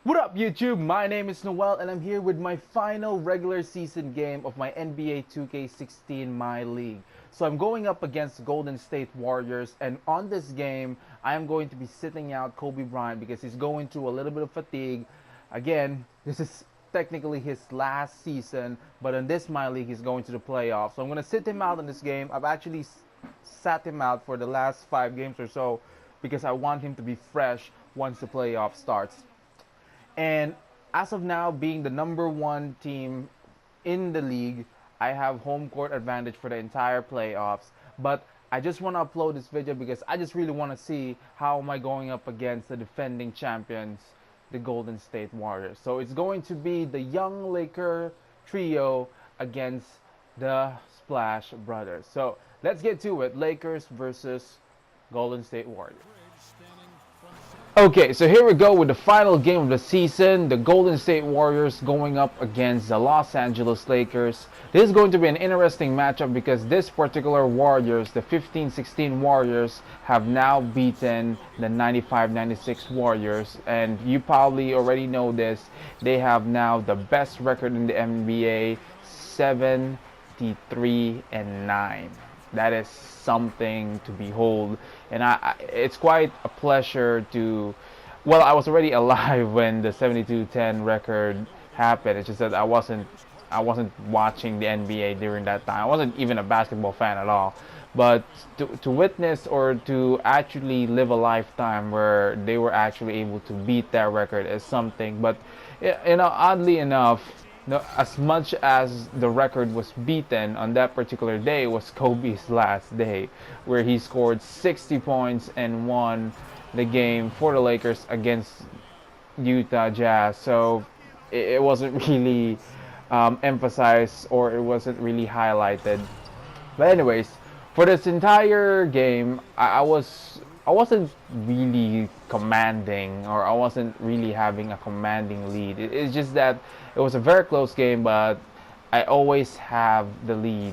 What up, YouTube? My name is Noel, and I'm here with my final regular season game of my NBA 2K16 My League. So I'm going up against Golden State Warriors, and on this game, I am going to be sitting out Kobe Bryant because he's going through a little bit of fatigue. Again, this is technically his last season, but in this My League, he's going to the playoffs. So I'm going to sit him out in this game. I've actually sat him out for the last 5 games or so because I want him to be fresh once the playoff starts. And as of now, being the number one team in the league, I have home court advantage for the entire playoffs. But I just want to upload this video because I just really want to see how am I going up against the defending champions, the Golden State Warriors. So it's going to be the young Laker trio against the Splash Brothers. So let's get to it. Lakers versus Golden State Warriors. Okay, so here we go with the final game of the season. The Golden State Warriors going up against the Los Angeles Lakers. This is going to be an interesting matchup because this particular Warriors, the 15-16 Warriors, have now beaten the 95-96 Warriors. And you probably already know this. They have now the best record in the NBA, 73-9. That is something to behold, and it's quite a pleasure to. Well, I was already alive when the 72-10 record happened. It's just that I wasn't watching the NBA during that time. I wasn't even a basketball fan at all. But to witness or to actually live a lifetime where they were actually able to beat that record is something. But oddly enough, no, as much as the record was beaten on that particular day was Kobe's last day, where he scored 60 points and won the game for the Lakers against Utah Jazz. So it wasn't really emphasized or it wasn't really highlighted. But anyways, for this entire game, I wasn't really commanding, or I wasn't really having a commanding lead. It's just that it was a very close game, but I always have the lead.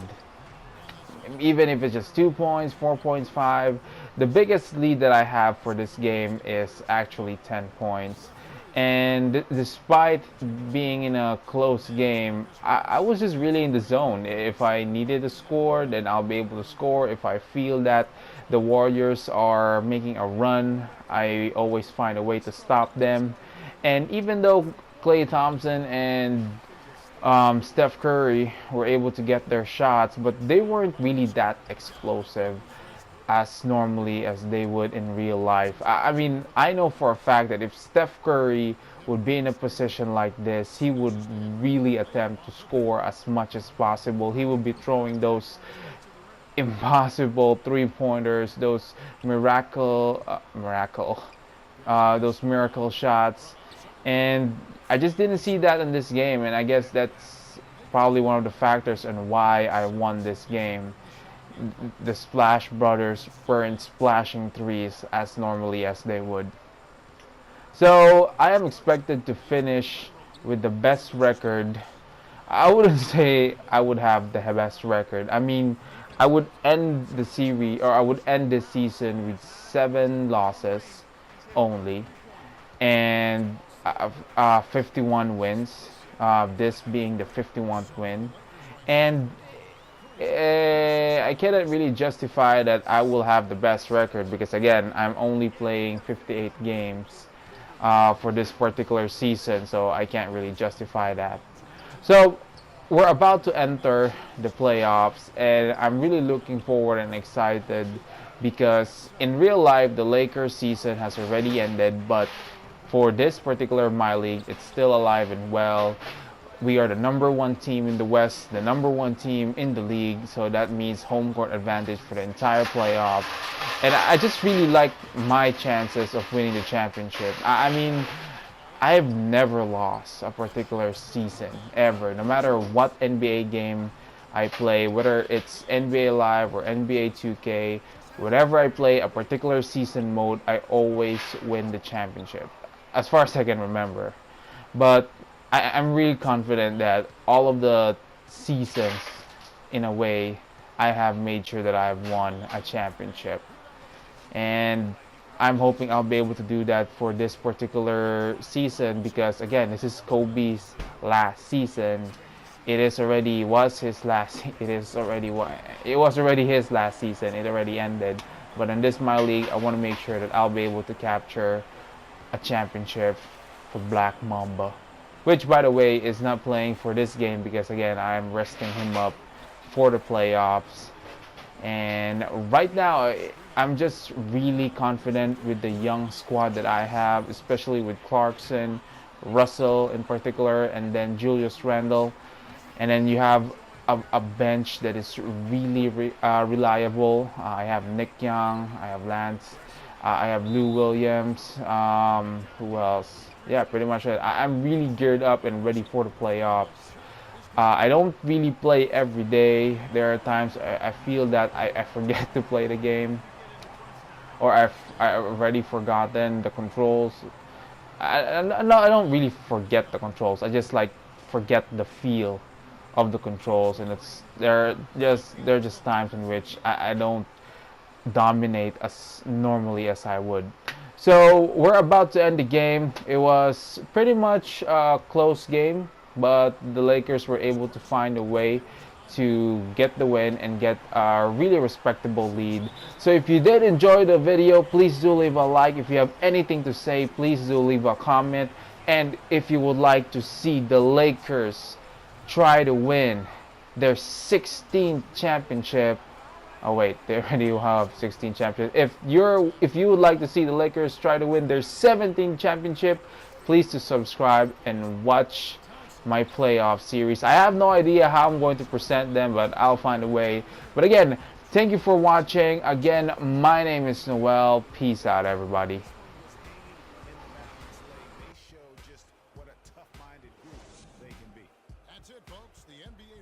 Even if it's just 2 points, 4 points, 5. The biggest lead that I have for this game is actually 10 points. And despite being in a close game, I was just really in the zone. If I needed to score, then I'll be able to score. If I feel that the Warriors are making a run, I always find a way to stop them. And even though Klay Thompson and Steph Curry were able to get their shots, but they weren't really that explosive as normally as they would in real life. I mean, I know for a fact that if Steph Curry would be in a position like this, he would really attempt to score as much as possible. He would be throwing those impossible three-pointers, those those miracle shots, and I just didn't see that in this game, and I guess that's probably one of the factors on why I won this game. The Splash Brothers weren't splashing threes as normally as they would. So I am expected to finish with the best record. I wouldn't say I would have the best record. I mean, I would end the series, or I would end this season with 7 losses only, and 51 wins. This being the 51st win, and I cannot really justify that I will have the best record because again, I'm only playing 58 games for this particular season, so I can't really justify that. So we're about to enter the playoffs, and I'm really looking forward and excited because in real life the Lakers season has already ended, but for this particular My League, it's still alive and well. We are the number one team in the West, the number one team in the league, so that means home court advantage for the entire playoff. And I just really like my chances of winning the championship. I mean, I've never lost a particular season, ever. No matter what NBA game I play, whether it's NBA Live or NBA 2K, whatever I play, a particular season mode, I always win the championship, as far as I can remember. But I'm really confident that all of the seasons, in a way, I have made sure that I've won a championship. And I'm hoping I'll be able to do that for this particular season because again, this is Kobe's last season. It was already his last season. It already ended. But in this My League, I want to make sure that I'll be able to capture a championship for Black Mamba, which by the way is not playing for this game because again I'm resting him up for the playoffs. And right now I'm just really confident with the young squad that I have, especially with Clarkson, Russell in particular, and then Julius Randle. And then you have a bench that is really reliable. I have Nick Young, I have Lance, I have Lou Williams. Who else? Yeah, pretty much it. I'm really geared up and ready for the playoffs. I don't really play every day. There are times I feel that I forget to play the game, or I've already forgotten the controls. No, I don't really forget the controls. I just like forget the feel of the controls, and there are just times in which I don't dominate as normally as I would. So we're about to end the game. It was pretty much a close game, but the Lakers were able to find a way to get the win and get a really respectable lead. So if you did enjoy the video, please do leave a like. If you have anything to say, please do leave a comment. And if you would like to see the Lakers try to win their 16th championship. Oh wait, they already have 16 championships. If you would like to see the Lakers try to win their 17th championship, please to subscribe and watch my playoff series. I have no idea how I'm going to present them, but I'll find a way. But again, thank you for watching. Again, my name is Noel. Peace out, everybody. That's it, folks. The NBA